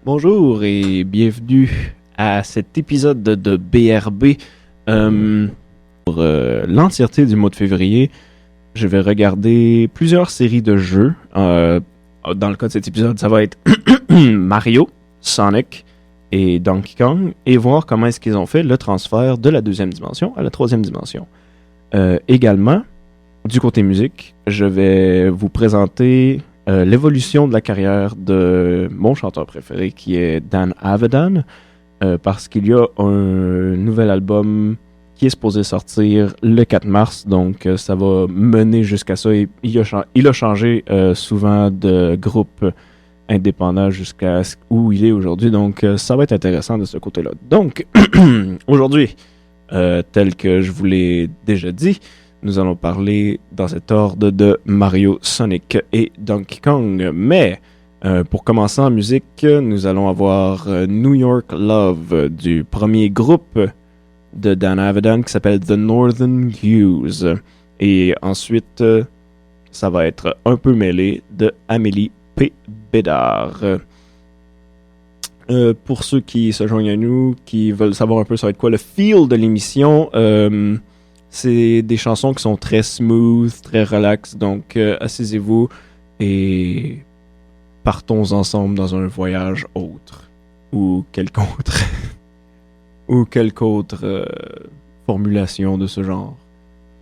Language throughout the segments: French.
Bonjour et bienvenue à cet épisode de BRB. Pour l'entièreté du mois de février, je vais regarder plusieurs séries de jeux. Dans le cas de cet épisode, ça va être Mario, Sonic et Donkey Kong, et voir comment est-ce qu'ils ont fait le transfert de la deuxième dimension à la troisième dimension. Également, du côté musique, je vais vous présenter l'évolution de la carrière de mon chanteur préféré, qui est Dan Avidan, parce qu'il y a un nouvel album qui est supposé sortir le 4 mars, donc ça va mener jusqu'à ça. Et il a changé souvent de groupe indépendant jusqu'à où il est aujourd'hui, donc ça va être intéressant de ce côté-là. Donc, aujourd'hui, tel que je vous l'ai déjà dit, nous allons parler dans cet ordre de Mario, Sonic et Donkey Kong. Mais pour commencer en musique, nous allons avoir New York Love du premier groupe de Dan Avidan qui s'appelle The Northern Hues. Et ensuite, ça va être Un peu mêlé de Amélie P. Bédard. Pour ceux qui se joignent à nous, qui veulent savoir un peu ça va être quoi le feel de l'émission, c'est des chansons qui sont très smooth, très relax, donc asseyez-vous et partons ensemble dans un voyage autre, ou quelque autre, ou quelque autre formulation de ce genre.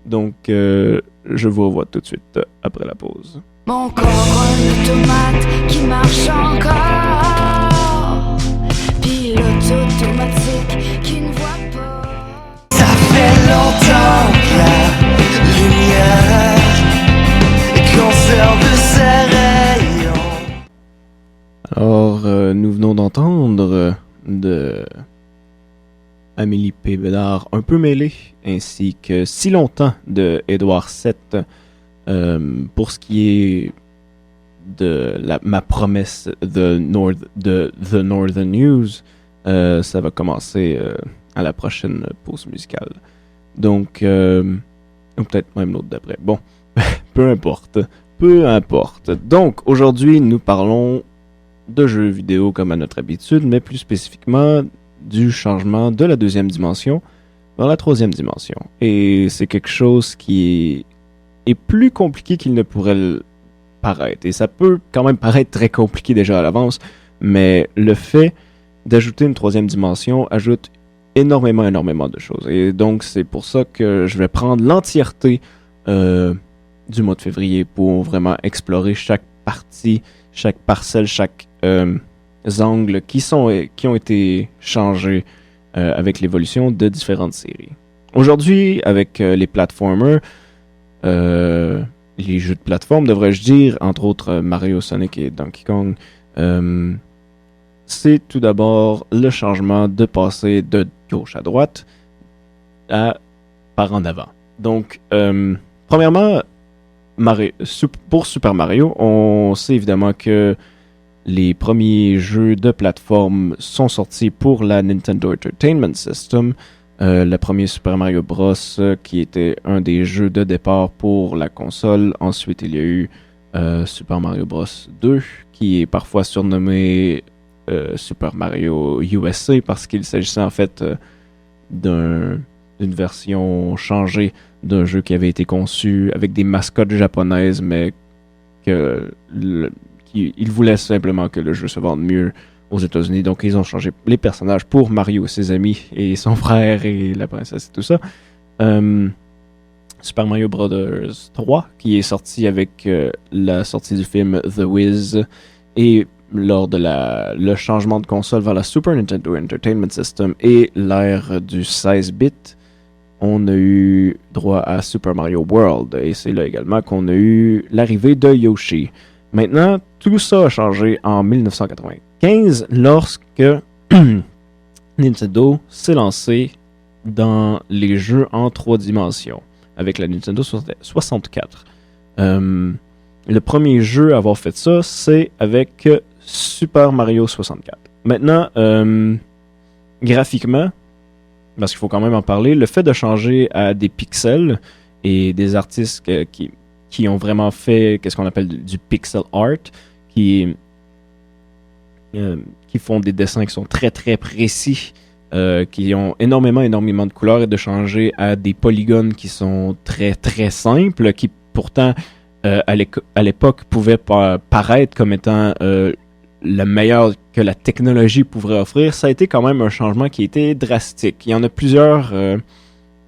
Donc, je vous revois tout de suite après la pause. Mon corps, un automate qui marche encore, pilote automatique qui ne voit pas. Ça fait longtemps que la lumière conserve ses rayons. Alors, nous venons d'entendre de Amélie P. Bédard, Un peu mêlé, ainsi que Si longtemps de Édouard VII. Pour ce qui est de ma promesse de The Northern News, ça va commencer à la prochaine pause musicale. Donc, ou peut-être même l'autre d'après. Bon, peu importe. Donc, aujourd'hui, nous parlons de jeux vidéo comme à notre habitude, mais plus spécifiquement du changement de la deuxième dimension vers la troisième dimension. Et c'est quelque chose qui est plus compliqué qu'il ne pourrait le paraître. Et ça peut quand même paraître très compliqué déjà à l'avance, mais le fait d'ajouter une troisième dimension ajoute énormément de choses. Et donc, c'est pour ça que je vais prendre l'entièreté du mois de février pour vraiment explorer chaque partie, chaque parcelle, chaque angle qui ont été changés avec l'évolution de différentes séries. Aujourd'hui, avec les platformers, les jeux de plateforme, devrais-je dire, entre autres Mario, Sonic et Donkey Kong, c'est tout d'abord le changement de passer de gauche à droite par en avant. Donc, premièrement, pour Super Mario, on sait évidemment que les premiers jeux de plateforme sont sortis pour la Nintendo Entertainment System. Le premier Super Mario Bros. Qui était un des jeux de départ pour la console. Ensuite, il y a eu Super Mario Bros. 2, qui est parfois surnommé Super Mario USA, parce qu'il s'agissait en fait d'une version changée d'un jeu qui avait été conçu avec des mascottes japonaises, mais ils voulaient simplement que le jeu se vende mieux aux États-Unis, donc ils ont changé les personnages pour Mario, ses amis et son frère et la princesse et tout ça. Super Mario Bros. 3, qui est sorti avec la sortie du film The Wiz, et lors de le changement de console vers la Super Nintendo Entertainment System et l'ère du 16-bit, on a eu droit à Super Mario World, et c'est là également qu'on a eu l'arrivée de Yoshi. Maintenant, tout ça a changé en 1995, lorsque Nintendo s'est lancé dans les jeux en 3 dimensions, avec la Nintendo 64. Le premier jeu à avoir fait ça, c'est avec Super Mario 64. Maintenant, graphiquement, parce qu'il faut quand même en parler, le fait de changer à des pixels et des artistes qui ont vraiment fait qu'est-ce qu'on appelle du pixel art, qui font des dessins qui sont très très précis, qui ont énormément de couleurs, et de changer à des polygones qui sont très très simples, qui pourtant à l'époque pouvaient paraître comme étant le meilleur que la technologie pouvait offrir. Ça a été quand même un changement qui était drastique. Il y en a plusieurs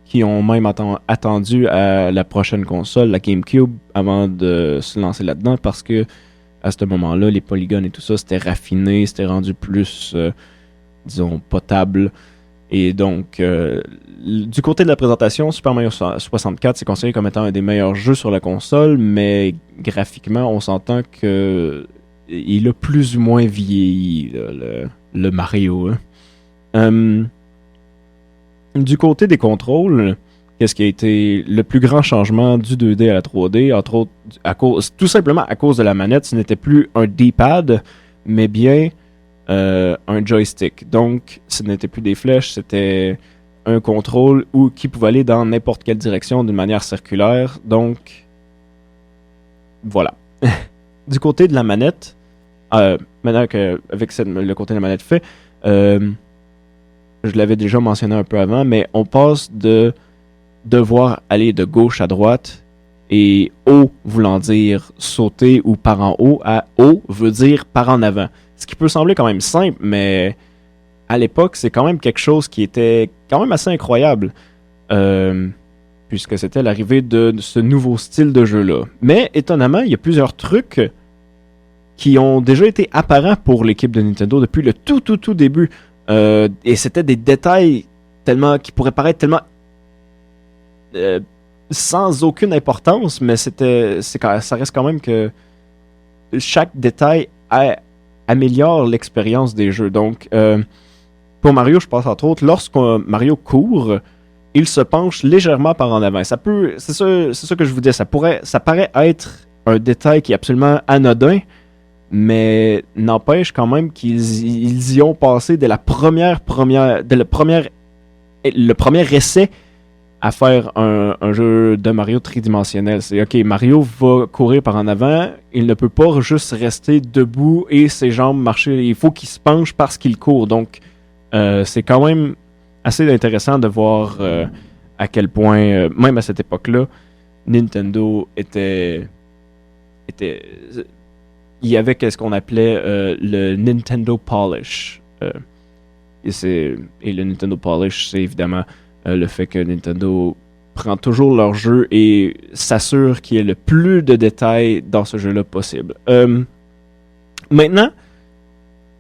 qui ont même attendu à la prochaine console, la GameCube, avant de se lancer là-dedans, parce que à ce moment-là, les polygones et tout ça, c'était raffiné, c'était rendu plus, disons, potable. Et donc, du côté de la présentation, Super Mario 64, c'est considéré comme étant un des meilleurs jeux sur la console, mais graphiquement, on s'entend que il a plus ou moins vieilli, là, le Mario. Du côté des contrôles, qu'est-ce qui a été le plus grand changement du 2D à la 3D, entre autres, tout simplement à cause de la manette, ce n'était plus un D-pad, mais bien un joystick. Donc, ce n'était plus des flèches, c'était un contrôle qui pouvait aller dans n'importe quelle direction d'une manière circulaire. Donc, voilà. Du côté de la manette, maintenant qu'avec le côté de la manette fait, je l'avais déjà mentionné un peu avant, mais on passe de devoir aller de gauche à droite et haut voulant dire sauter ou par en haut à haut veut dire par en avant. Ce qui peut sembler quand même simple, mais à l'époque, c'est quand même quelque chose qui était quand même assez incroyable, puisque c'était l'arrivée de ce nouveau style de jeu-là. Mais étonnamment, il y a plusieurs trucs qui ont déjà été apparents pour l'équipe de Nintendo depuis le tout début. Et c'était des détails qui pourraient paraître tellement sans aucune importance, mais ça reste quand même que chaque détail améliore l'expérience des jeux. Donc, pour Mario, je pense entre autres, lorsque Mario court, il se penche légèrement par en avant. C'est ça que je vous dis, ça paraît être un détail qui est absolument anodin, mais n'empêche quand même qu'ils y ont passé dès le premier essai à faire un jeu de Mario tridimensionnel. C'est OK, Mario va courir par en avant, il ne peut pas juste rester debout et ses jambes marcher, il faut qu'il se penche parce qu'il court. Donc, c'est quand même assez intéressant de voir à quel point, même à cette époque-là, Nintendo était il y avait ce qu'on appelait le Nintendo Polish. Et le Nintendo Polish, c'est évidemment le fait que Nintendo prend toujours leur jeu et s'assure qu'il y ait le plus de détails dans ce jeu-là possible. Maintenant,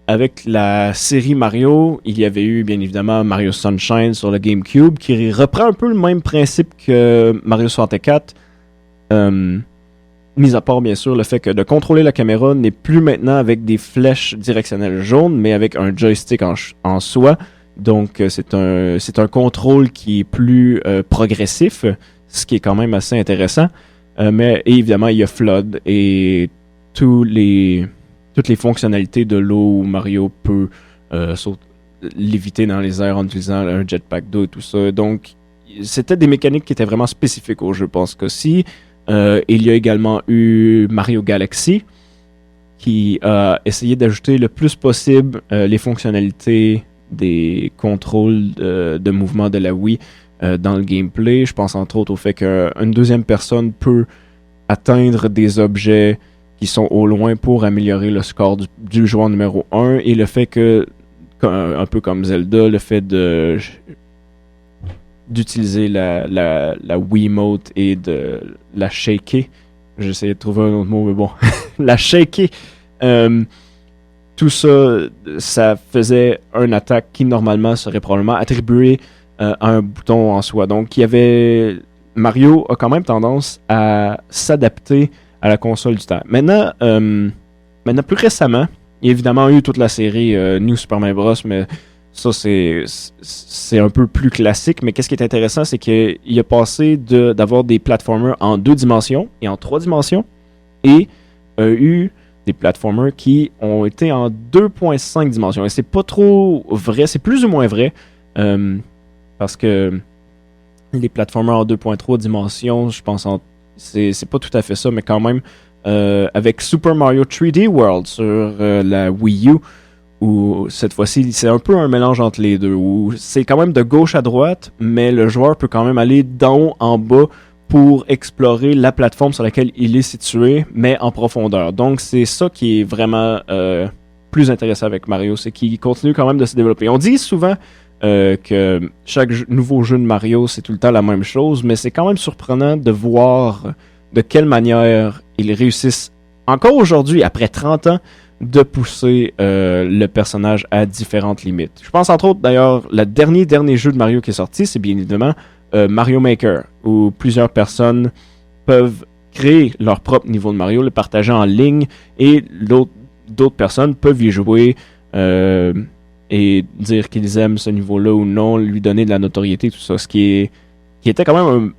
avec la série Mario, il y avait eu bien évidemment Mario Sunshine sur le GameCube, qui reprend un peu le même principe que Mario 64. Mis à part, bien sûr, le fait que de contrôler la caméra n'est plus maintenant avec des flèches directionnelles jaunes, mais avec un joystick en soi. Donc, c'est un contrôle qui est plus progressif, ce qui est quand même assez intéressant. Mais évidemment, il y a Flood et toutes les fonctionnalités de l'eau où Mario peut léviter dans les airs en utilisant un jetpack d'eau et tout ça. Donc, c'était des mécaniques qui étaient vraiment spécifiques au jeu, je pense que si. Il y a également eu Mario Galaxy, qui a essayé d'ajouter le plus possible les fonctionnalités des contrôles de mouvement de la Wii dans le gameplay. Je pense entre autres au fait qu'une deuxième personne peut atteindre des objets qui sont au loin pour améliorer le score du joueur numéro 1, et le fait que, un peu comme Zelda, le fait d'utiliser la Wiimote et de la shaker. J'essayais de trouver un autre mot, mais bon. La shaker. Tout ça faisait une attaque qui, normalement, serait probablement attribuée à un bouton en soi. Donc, Mario a quand même tendance à s'adapter à la console du temps. Maintenant, plus récemment, il y a évidemment eu toute la série New Super Mario Bros., mais ça, c'est un peu plus classique, mais qu'est-ce qui est intéressant, c'est qu'il a passé d'avoir des platformers en 2 dimensions et en 3 dimensions, et a eu des platformers qui ont été en 2.5 dimensions. Et c'est pas trop vrai, c'est plus ou moins vrai, parce que les platformers en 2.3 dimensions, je pense c'est pas tout à fait ça, mais quand même, avec Super Mario 3D World sur la Wii U, où cette fois-ci, c'est un peu un mélange entre les deux, où c'est quand même de gauche à droite, mais le joueur peut quand même aller d'en haut en bas pour explorer la plateforme sur laquelle il est situé, mais en profondeur. Donc, c'est ça qui est vraiment plus intéressant avec Mario, c'est qu'il continue quand même de se développer. On dit souvent que chaque nouveau jeu de Mario, c'est tout le temps la même chose, mais c'est quand même surprenant de voir de quelle manière ils réussissent, encore aujourd'hui, après 30 ans, de pousser le personnage à différentes limites. Je pense entre autres, d'ailleurs, le dernier jeu de Mario qui est sorti, c'est bien évidemment Mario Maker, où plusieurs personnes peuvent créer leur propre niveau de Mario, le partager en ligne, et d'autres personnes peuvent y jouer et dire qu'ils aiment ce niveau-là ou non, lui donner de la notoriété, tout ça, ce qui était quand même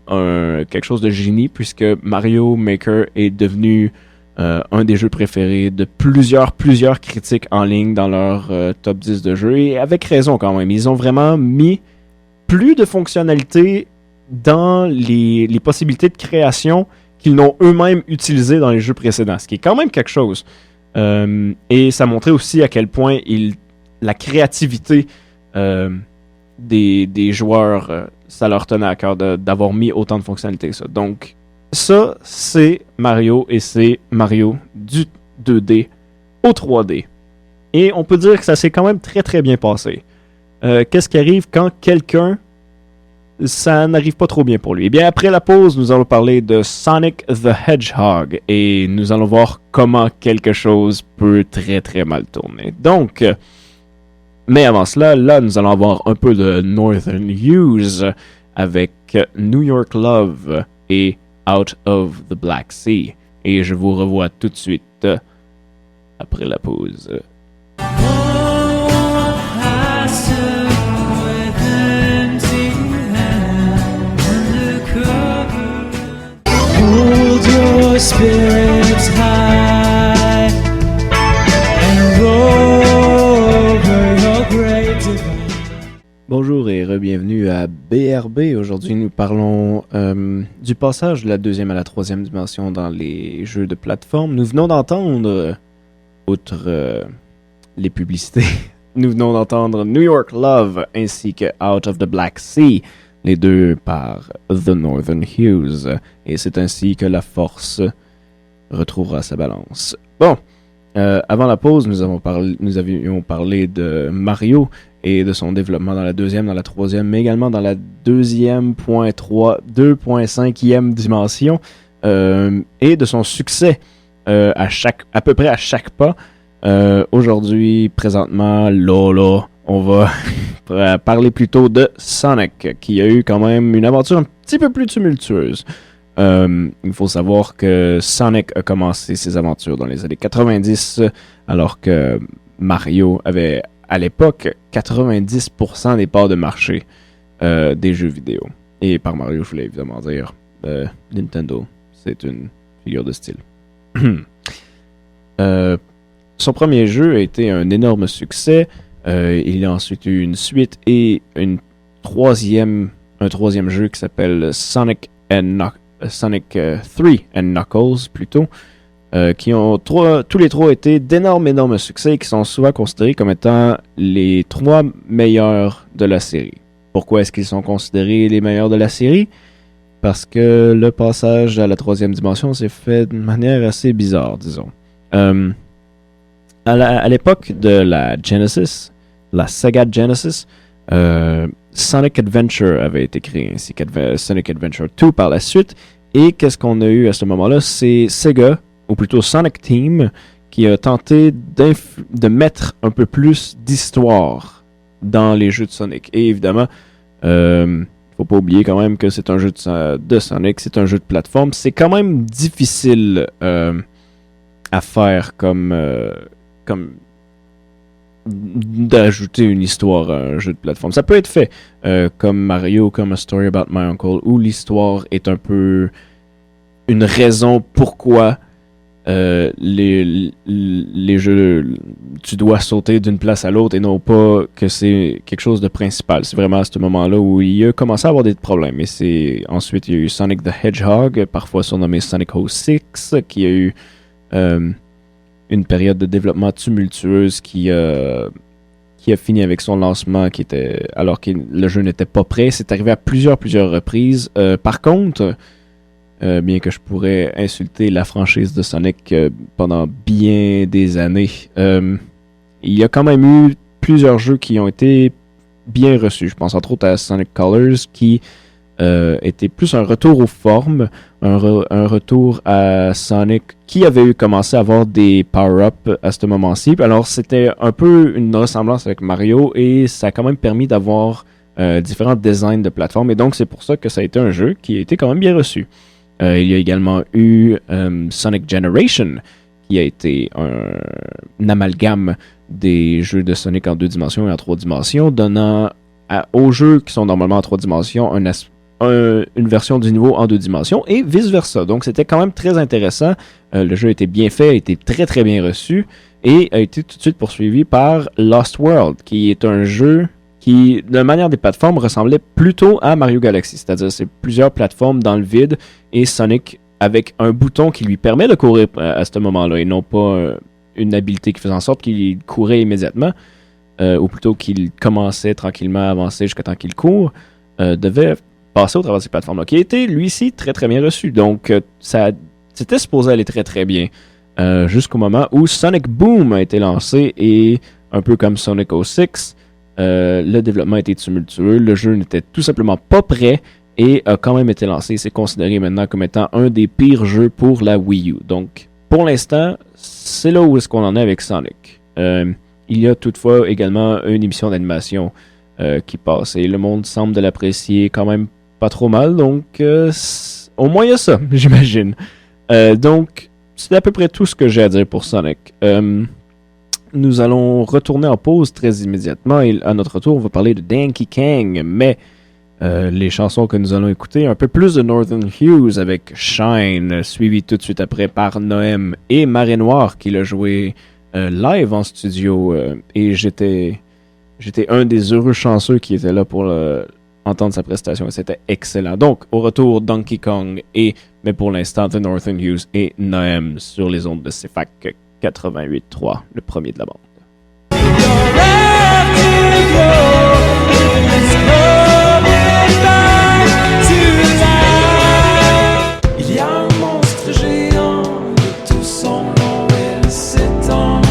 quelque chose de génie, puisque Mario Maker est devenu un des jeux préférés de plusieurs critiques en ligne dans leur top 10 de jeux, et avec raison quand même. Ils ont vraiment mis plus de fonctionnalités dans les possibilités de création qu'ils n'ont eux-mêmes utilisées dans les jeux précédents, ce qui est quand même quelque chose. Et ça montrait aussi à quel point la créativité des joueurs, ça leur tenait à cœur d'avoir mis autant de fonctionnalités que ça. Donc, ça, c'est Mario, et c'est Mario du 2D au 3D. Et on peut dire que ça s'est quand même très très bien passé. Qu'est-ce qui arrive quand quelqu'un, ça n'arrive pas trop bien pour lui? Eh bien, après la pause, nous allons parler de Sonic the Hedgehog, et nous allons voir comment quelque chose peut très très mal tourner. Donc, mais avant cela, là, nous allons avoir un peu de Northern Hughes avec New York Love et Out of the Black Sea. Et je vous revois tout de suite après la pause. Hold your spirits high and roll over your great divide. Bonjour et re-bienvenue à BRB. Aujourd'hui, nous parlons du passage de la deuxième à la troisième dimension dans les jeux de plateforme. Nous venons d'entendre, outre les publicités, nous venons d'entendre New York Love ainsi que Out of the Black Sea, les deux par The Northern Hughes. Et c'est ainsi que la force retrouvera sa balance. Bon, avant la pause, nous avions parlé de Mario et de son développement dans la deuxième, dans la troisième, mais également dans la 2.5e dimension, et de son succès à peu près à chaque pas. Aujourd'hui, présentement, là, on va parler plutôt de Sonic, qui a eu quand même une aventure un petit peu plus tumultueuse. Il faut savoir que Sonic a commencé ses aventures dans les années 90, alors que Mario avait, à l'époque, 90% des parts de marché des jeux vidéo. Et par Mario, je voulais évidemment dire Nintendo. C'est une figure de style. Son premier jeu a été un énorme succès. Il y a ensuite eu une suite et un troisième jeu qui s'appelle Sonic 3 and Knuckles plutôt, qui ont tous les trois été d'énormes succès et qui sont souvent considérés comme étant les trois meilleurs de la série. Pourquoi est-ce qu'ils sont considérés les meilleurs de la série? Parce que le passage à la troisième dimension s'est fait de manière assez bizarre, disons. À l'époque de la Genesis, la Sega Genesis, Sonic Adventure avait été créé, ainsi que Sonic Adventure 2 par la suite. Et qu'est-ce qu'on a eu à ce moment-là? C'est Sega, ou plutôt Sonic Team, qui a tenté de mettre un peu plus d'histoire dans les jeux de Sonic. Et évidemment, faut pas oublier quand même que c'est un jeu de Sonic, c'est un jeu de plateforme. C'est quand même difficile à faire comme d'ajouter une histoire à un jeu de plateforme. Ça peut être fait comme Mario, comme A Story About My Uncle, où l'histoire est un peu une raison pourquoi les jeux, tu dois sauter d'une place à l'autre et non pas que c'est quelque chose de principal. C'est vraiment à ce moment-là où il a commencé à avoir des problèmes. Et ensuite, il y a eu Sonic the Hedgehog, parfois surnommé Sonic 06, qui a eu une période de développement tumultueuse qui a fini avec son lancement alors que le jeu n'était pas prêt. C'est arrivé à plusieurs reprises. Par contre, bien que je pourrais insulter la franchise de Sonic pendant bien des années, il y a quand même eu plusieurs jeux qui ont été bien reçus. Je pense entre autres à Sonic Colors qui était plus un retour aux formes, un retour à Sonic qui avait commencé à avoir des power-ups à ce moment-ci. Alors c'était un peu une ressemblance avec Mario et ça a quand même permis d'avoir différents designs de plateformes et donc c'est pour ça que ça a été un jeu qui a été quand même bien reçu. Il y a également eu Sonic Generation, qui a été un amalgame des jeux de Sonic en 2 dimensions et en 3 dimensions, donnant aux jeux qui sont normalement en 3 dimensions une version du niveau en 2 dimensions et vice-versa. Donc c'était quand même très intéressant. Le jeu a été bien fait, a été très très bien reçu et a été tout de suite poursuivi par Lost World, qui est un jeu qui, de manière des plateformes, ressemblait plutôt à Mario Galaxy. C'est-à-dire, c'est plusieurs plateformes dans le vide et Sonic avec un bouton qui lui permet de courir à ce moment-là et non pas une habilité qui faisait en sorte qu'il courait immédiatement, ou plutôt qu'il commençait tranquillement à avancer jusqu'à temps qu'il court, devait passer au travers de ces plateformes-là, qui a été, lui-ci, très très bien reçu. Donc, c'était supposé aller très très bien, jusqu'au moment où Sonic Boom a été lancé et, un peu comme Sonic 06, le développement a été tumultueux, le jeu n'était tout simplement pas prêt et a quand même été lancé. C'est considéré maintenant comme étant un des pires jeux pour la Wii U. Donc, pour l'instant, c'est là où est-ce qu'on en est avec Sonic. Il y a toutefois également une émission d'animation qui passe et le monde semble de l'apprécier quand même pas trop mal. Donc, au moins il y a ça, j'imagine. Donc, c'est à peu près tout ce que j'ai à dire pour Sonic. Nous allons retourner en pause très immédiatement et à notre retour, on va parler de Donkey Kong, mais les chansons que nous allons écouter, un peu plus de Northern Hues avec Shine, suivi tout de suite après par Noem et Marée Noire qui l'a joué live en studio et j'étais un des heureux chanceux qui était là pour entendre sa prestation et c'était excellent. Donc, au retour, Donkey Kong mais pour l'instant, The Northern Hues et Noem sur les ondes de CFAC 88.3, le premier de la bande. Il y a un monstre géant, de tout son nom il s'étend.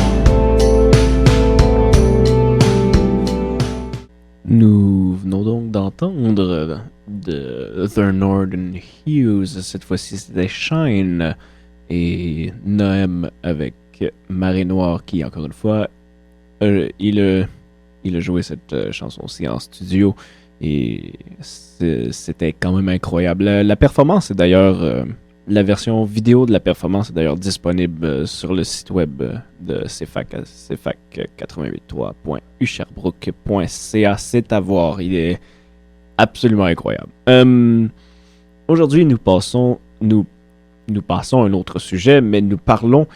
Nous venons donc d'entendre de The Northern Hues, cette fois-ci c'était Shine, et Noem avec Marée Noire qui, encore une fois, il a joué cette chanson-ci en studio et c'était quand même incroyable. La performance est d'ailleurs, la version vidéo de la performance est d'ailleurs disponible sur le site web de CFAC, cfac883.usherbrooke.ca. C'est à voir, il est absolument incroyable. Aujourd'hui, nous passons à un autre sujet, mais nous parlons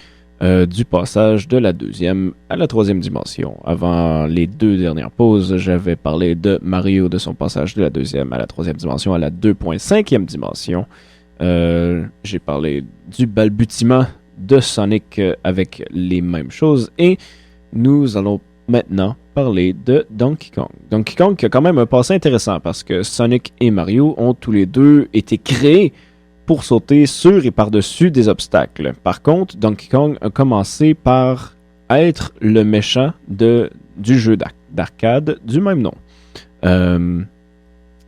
du passage de la 2e à la 3e dimension. Avant les 2 dernières pauses, j'avais parlé de Mario, de son passage de la 2e à la 3e dimension à la 2.5e dimension. J'ai parlé du balbutiement de Sonic avec les mêmes choses et nous allons maintenant parler de Donkey Kong. Donkey Kong qui a quand même un passé intéressant parce que Sonic et Mario ont tous les deux été créés pour sauter sur et par-dessus des obstacles. Par contre, Donkey Kong a commencé par être le méchant du jeu d'arcade du même nom.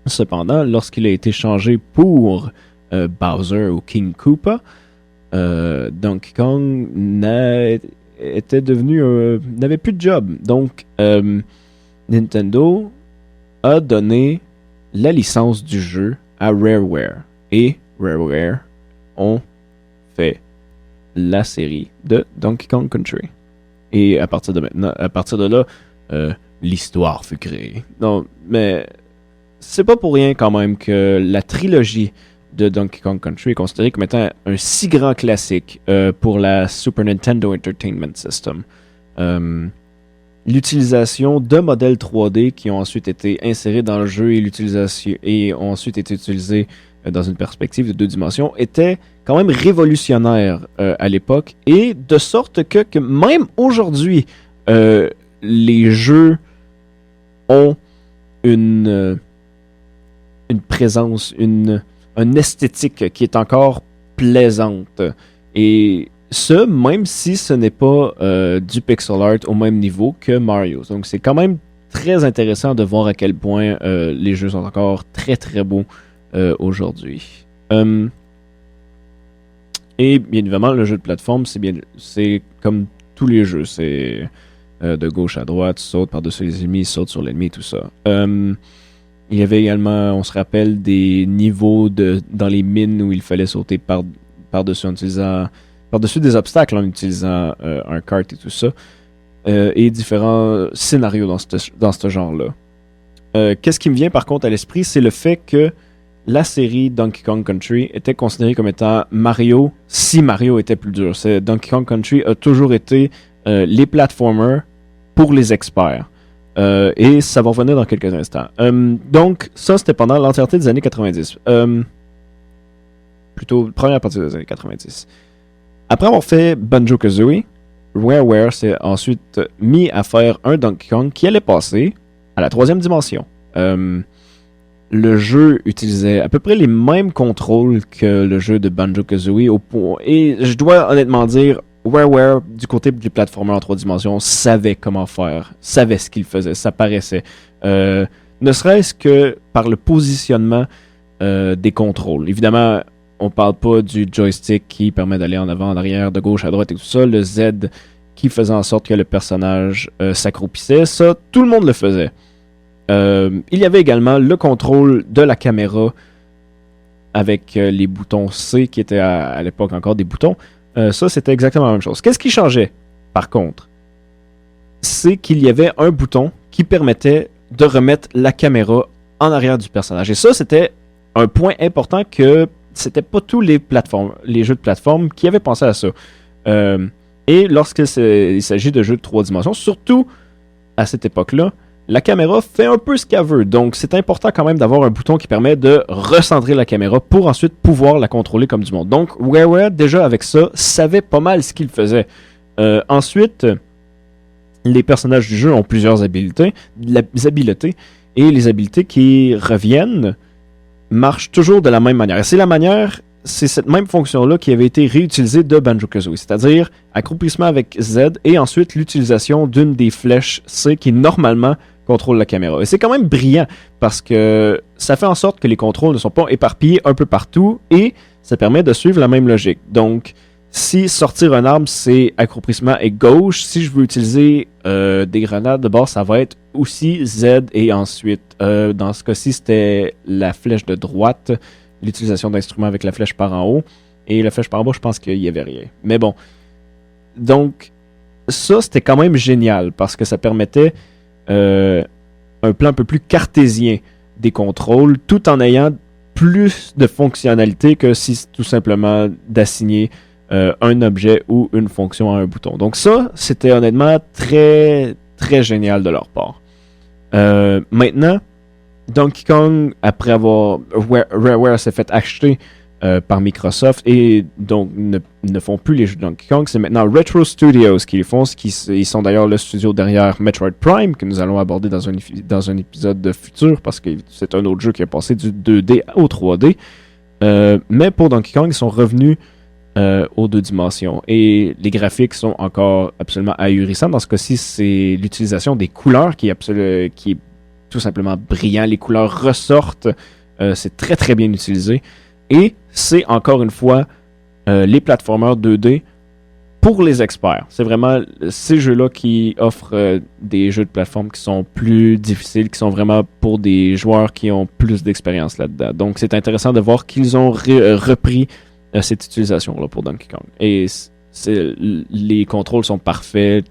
Cependant, lorsqu'il a été changé pour Bowser ou King Koopa, Donkey Kong n'avait plus de job. Donc, Nintendo a donné la licence du jeu à Rareware. Et Rareware ont fait la série de Donkey Kong Country. Et à partir de là, l'histoire fut créée. Non, mais c'est pas pour rien quand même que la trilogie de Donkey Kong Country est considéré comme étant un si grand classique pour la Super Nintendo Entertainment System. L'utilisation de modèles 3D qui ont ensuite été insérés dans le jeu et ont ensuite été utilisés dans une perspective de 2 dimensions était quand même révolutionnaire à l'époque, et de sorte que même aujourd'hui, les jeux ont une présence, une esthétique qui est encore plaisante. Et ce, même si ce n'est pas du pixel art au même niveau que Mario. Donc c'est quand même très intéressant de voir à quel point les jeux sont encore très très beaux aujourd'hui. Et bien évidemment, le jeu de plateforme, c'est comme tous les jeux. C'est de gauche à droite, tu sautes par-dessus les ennemis, sautes sur l'ennemi, tout ça. Il y avait également, on se rappelle, des niveaux dans les mines où il fallait sauter par-dessus par-dessus des obstacles en utilisant un kart et tout ça. Et différents scénarios dans ce genre-là. Qu'est-ce qui me vient par contre à l'esprit, c'est le fait que la série Donkey Kong Country était considérée comme étant Mario, si Mario était plus dur. Donkey Kong Country a toujours été les platformers pour les experts. Et ça va revenir dans quelques instants. Donc, ça, c'était pendant l'entièreté des années 90. Plutôt, première partie des années 90. Après avoir fait Banjo-Kazooie, WarioWare s'est ensuite mis à faire un Donkey Kong qui allait passer à la 3e dimension. Le jeu utilisait à peu près les mêmes contrôles que le jeu de Banjo-Kazooie. Et je dois honnêtement dire, WarioWare, du côté du platformer en 3 dimensions, savait comment faire, savait ce qu'il faisait, ça paraissait. Ne serait-ce que par le positionnement des contrôles. Évidemment, on parle pas du joystick qui permet d'aller en avant, en arrière, de gauche à droite et tout ça. Le Z qui faisait en sorte que le personnage s'accroupissait. Ça, tout le monde le faisait. Il y avait également le contrôle de la caméra avec les boutons C qui étaient à l'époque encore des boutons. Ça, c'était exactement la même chose. Qu'est-ce qui changeait, par contre? C'est qu'il y avait un bouton qui permettait de remettre la caméra en arrière du personnage. Et ça, c'était un point important que c'était pas tous les jeux de plateforme qui avaient pensé à ça. Et lorsqu'il s'agit de jeux de 3 dimensions, surtout à cette époque-là, la caméra fait un peu ce qu'elle veut. Donc, c'est important quand même d'avoir un bouton qui permet de recentrer la caméra pour ensuite pouvoir la contrôler comme du monde. Donc, WarioWare, déjà avec ça, savait pas mal ce qu'il faisait. Ensuite, les personnages du jeu ont plusieurs habiletés. Et les habiletés qui reviennent marchent toujours de la même manière. Et c'est cette même fonction-là qui avait été réutilisée de Banjo-Kazooie, c'est-à-dire accroupissement avec Z et ensuite l'utilisation d'une des flèches C qui normalement contrôle la caméra. Et c'est quand même brillant parce que ça fait en sorte que les contrôles ne sont pas éparpillés un peu partout et ça permet de suivre la même logique. Donc, si sortir un arme, c'est accroupissement et gauche, si je veux utiliser des grenades, de bord, ça va être aussi Z et ensuite, dans ce cas-ci, c'était la flèche de droite, l'utilisation d'instruments avec la flèche par en haut. Et la flèche par en bas, je pense qu'il n'y avait rien. Mais bon. Donc, ça, c'était quand même génial parce que ça permettait un plan un peu plus cartésien des contrôles tout en ayant plus de fonctionnalité que si tout simplement d'assigner un objet ou une fonction à un bouton. Donc ça, c'était honnêtement très, très génial de leur part. Maintenant, Donkey Kong, après avoir... WarioWare s'est fait acheter par Microsoft et donc ne font plus les jeux de Donkey Kong. C'est maintenant Retro Studios qui les font. Ils sont d'ailleurs le studio derrière Metroid Prime que nous allons aborder dans un épisode futur parce que c'est un autre jeu qui a passé du 2D au 3D. Mais pour Donkey Kong, ils sont revenus aux 2 dimensions. Et les graphiques sont encore absolument ahurissants. Dans ce cas-ci, c'est l'utilisation des couleurs qui est tout simplement brillant. Les couleurs ressortent. C'est très très bien utilisé. Et c'est encore une fois les platformers 2D pour les experts. C'est vraiment ces jeux-là qui offrent des jeux de plateforme qui sont plus difficiles, qui sont vraiment pour des joueurs qui ont plus d'expérience là-dedans. Donc c'est intéressant de voir qu'ils ont repris cette utilisation-là pour Donkey Kong. Et les contrôles sont parfaits.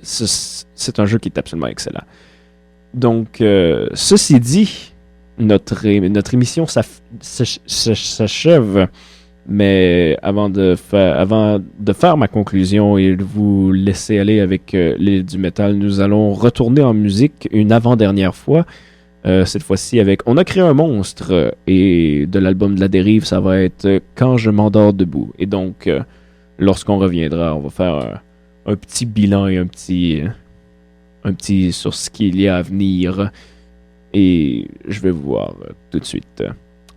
C'est un jeu qui est absolument excellent. Donc, ceci dit, notre émission s'achève. Mais avant de faire ma conclusion et de vous laisser aller avec l'île du métal, nous allons retourner en musique une avant-dernière fois. Cette fois-ci avec On a créé un monstre, et de l'album de la dérive, ça va être Quand je m'endors debout. Et donc, lorsqu'on reviendra, on va faire un petit bilan et un petit sur ce qu'il y a à venir. Et je vais vous voir tout de suite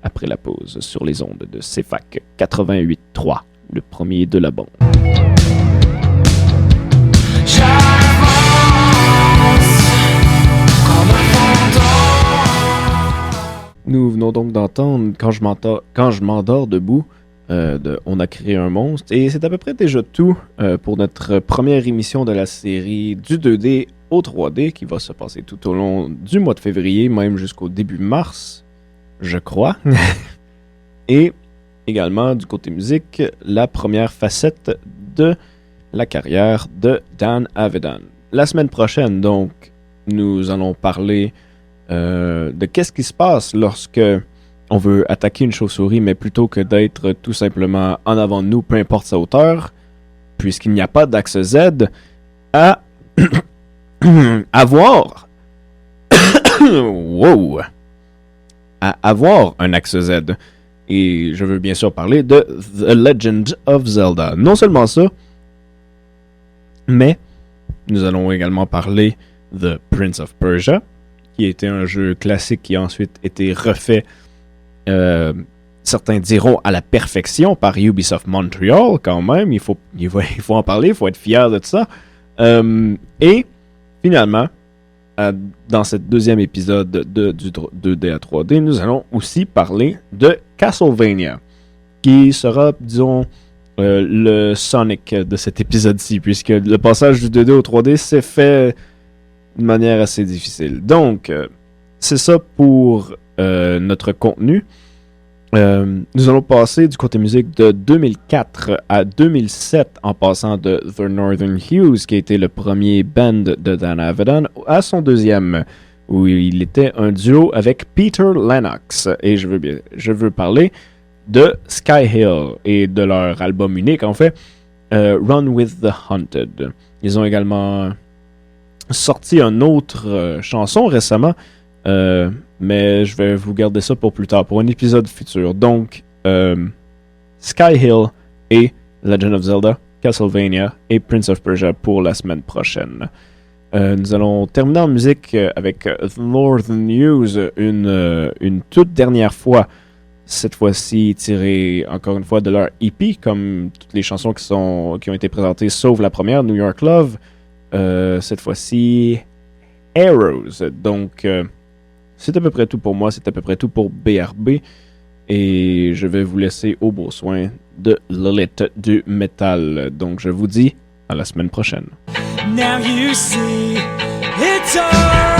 après la pause sur les ondes de CFAC 88.3, le premier de la bande. Nous venons donc d'entendre Quand je m'endors debout de On a créé un monstre. Et c'est à peu près déjà tout pour notre première émission de la série du 2D au 3D qui va se passer tout au long du mois de février, même jusqu'au début mars, je crois. Et également, du côté musique, la première facette de la carrière de Dan Avidan. La semaine prochaine, donc, nous allons parler de qu'est-ce qui se passe lorsque on veut attaquer une chauve-souris, mais plutôt que d'être tout simplement en avant de nous, peu importe sa hauteur, puisqu'il n'y a pas d'axe Z, à avoir wow, à avoir un axe Z. Et je veux bien sûr parler de The Legend of Zelda. Non seulement ça, mais nous allons également parler de Prince of Persia, qui était un jeu classique qui a ensuite été refait, certains diront à la perfection, par Ubisoft Montreal quand même. Il faut en parler, il faut être fier de ça. Et finalement, dans ce deuxième épisode du 2D à 3D, nous allons aussi parler de Castlevania, qui sera, disons, le Sonic de cet épisode-ci, puisque le passage du 2D au 3D s'est fait de manière assez difficile. Donc, c'est ça pour notre contenu. Nous allons passer du côté musique de 2004 à 2007 en passant de The Northern Hues, qui a été le premier band de Dan Avidan, à son deuxième, où il était un duo avec Peter Lennox. Et je veux parler de Sky Hill et de leur album unique, en fait, Run with the Hunted. Ils ont également sorti une autre chanson récemment, mais je vais vous garder ça pour plus tard, pour un épisode futur. Donc, Sky Hill et Legend of Zelda, Castlevania et Prince of Persia pour la semaine prochaine. Nous allons terminer en musique avec The Northern News, une toute dernière fois, cette fois-ci tirée encore une fois de leur EP, comme toutes les chansons qui ont été présentées, sauf la première, New York Love. Cette fois-ci, Arrows. Donc, c'est à peu près tout pour moi, c'est à peu près tout pour BRB. Et je vais vous laisser au beau soin de Lilith du métal. Donc, je vous dis à la semaine prochaine. Now you see it's all